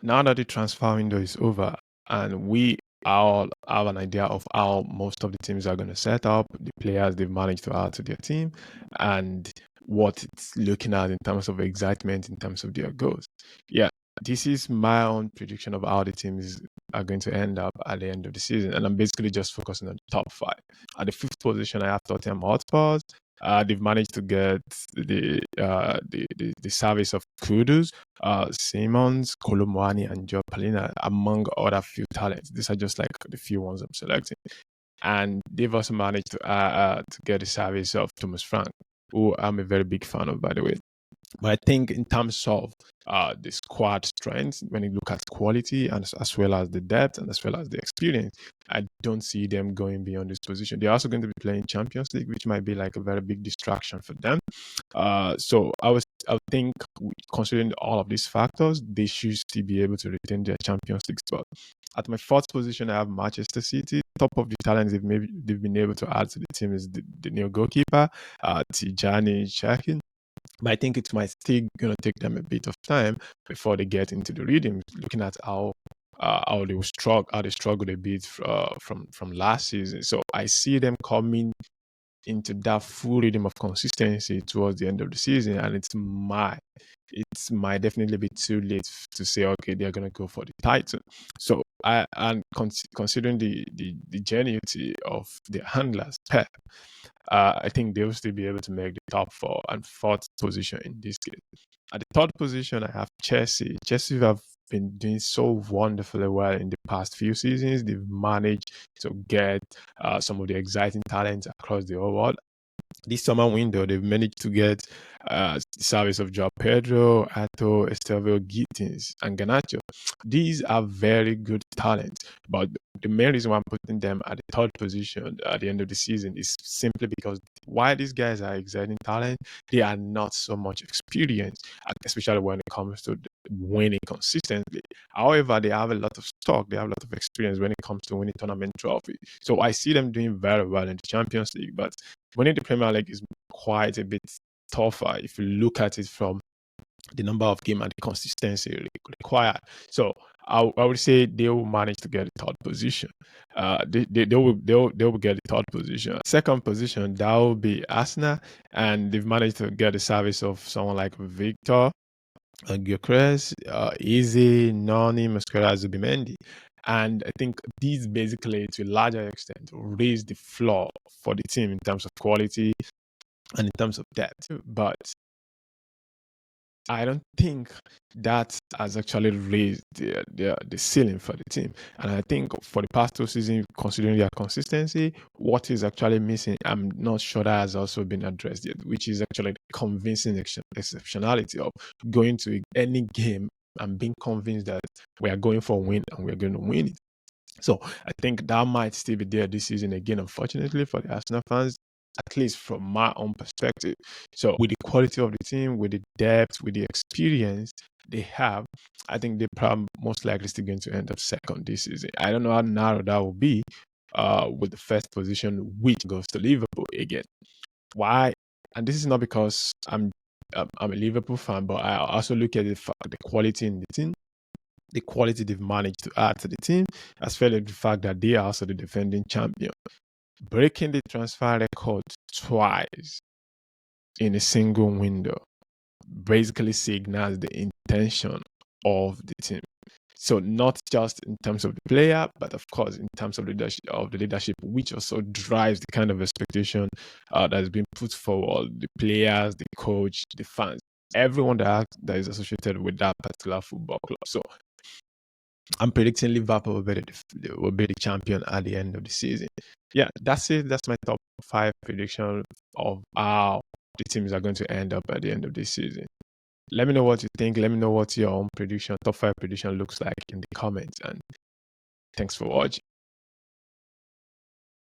now that the transfer window is over and we all have an idea of how most of the teams are going to set up, the players they've managed to add to their team, and what it's looking at in terms of excitement, in terms of their goals. Yeah, this is my own prediction of how the teams are going to end up at the end of the season. And I'm basically just focusing on the top five. At the fifth position, I have Tottenham Hotspurs. They've managed to get the service of Kudus, Simons, Kolomwani, and Joe Palina, among other few talents. These are just like the few ones I'm selecting. And they've also managed to get the service of Thomas Frank, who I'm a very big fan of, by the way. But I think in terms of the squad strength, when you look at quality and as well as the depth and as well as the experience, I don't see them going beyond this position. They're also going to be playing Champions League, which might be like a very big distraction for them. So I would think, considering all of these factors, they should still be able to retain their Champions League spot. At my fourth position, I have Manchester City. Top of the talents they've been able to add to the team is the new goalkeeper, Tijjani Reijnders. But I think it might still going to take them a bit of time before they get into the rhythm. Looking at how they struggled a bit from last season, so I see them coming into that full rhythm of consistency towards the end of the season, and it might definitely be too late to say okay they're going to go for the title. So considering the genuinity of the handlers, Pep, I think they'll still be able to make the top four and fourth position in this case. At the third position, I have Chelsea. Chelsea have been doing so wonderfully well in the past few seasons. They've managed to get some of the exciting talents across the whole world. This summer window, they've managed to get the service of João Pedro, Ato, Estevao, Gittins, and Garnacho. These are very good talents, but the main reason why I'm putting them at the third position at the end of the season is simply because while these guys are exciting talent, they are not so much experienced, especially when it comes to winning consistently. However, they have a lot of stock, they have a lot of experience when it comes to winning tournament trophy. So I see them doing very well in the Champions League, but winning the Premier League is quite a bit tougher if you look at it from the number of games and the consistency required. So I would say they will manage to get the third position. They will get the third position. Second position, that will be Arsenal, and they've managed to get the service of someone like Viktor Gyökeres, Easy, Noni, Musquera, Zubimendi. And I think these basically, to a larger extent, raise the floor for the team in terms of quality and in terms of depth. But I don't think that has actually raised the ceiling for the team. And I think for the past two seasons, considering their consistency, what is actually missing, I'm not sure that has also been addressed yet, which is actually the convincing exceptionality of going to any game and being convinced that we are going for a win and we're going to win it. So I think that might still be there this season again, unfortunately, for the Arsenal fans, at least from my own perspective. So with the quality of the team, with the depth, with the experience they have, I think they're probably most likely still going to end up second this season. I don't know how narrow that will be with the first position, which goes to Liverpool again. Why? And this is not because I'm a Liverpool fan, but I also look at the quality in the team, the quality they've managed to add to the team, as well as the fact that they are also the defending champion. Breaking the transfer record twice in a single window basically signals the intention of the team. So not just in terms of the player, but of course in terms of the leadership, which also drives the kind of expectation that has been put forward. The players, the coach, the fans, everyone that is associated with that particular football club. So I'm predicting Liverpool will be the champion at the end of the season. Yeah, that's it. That's my top 5 prediction of how the teams are going to end up at the end of this season. Let me know what you think. Let me know what your own prediction, top 5 prediction looks like in the comments. And thanks for watching.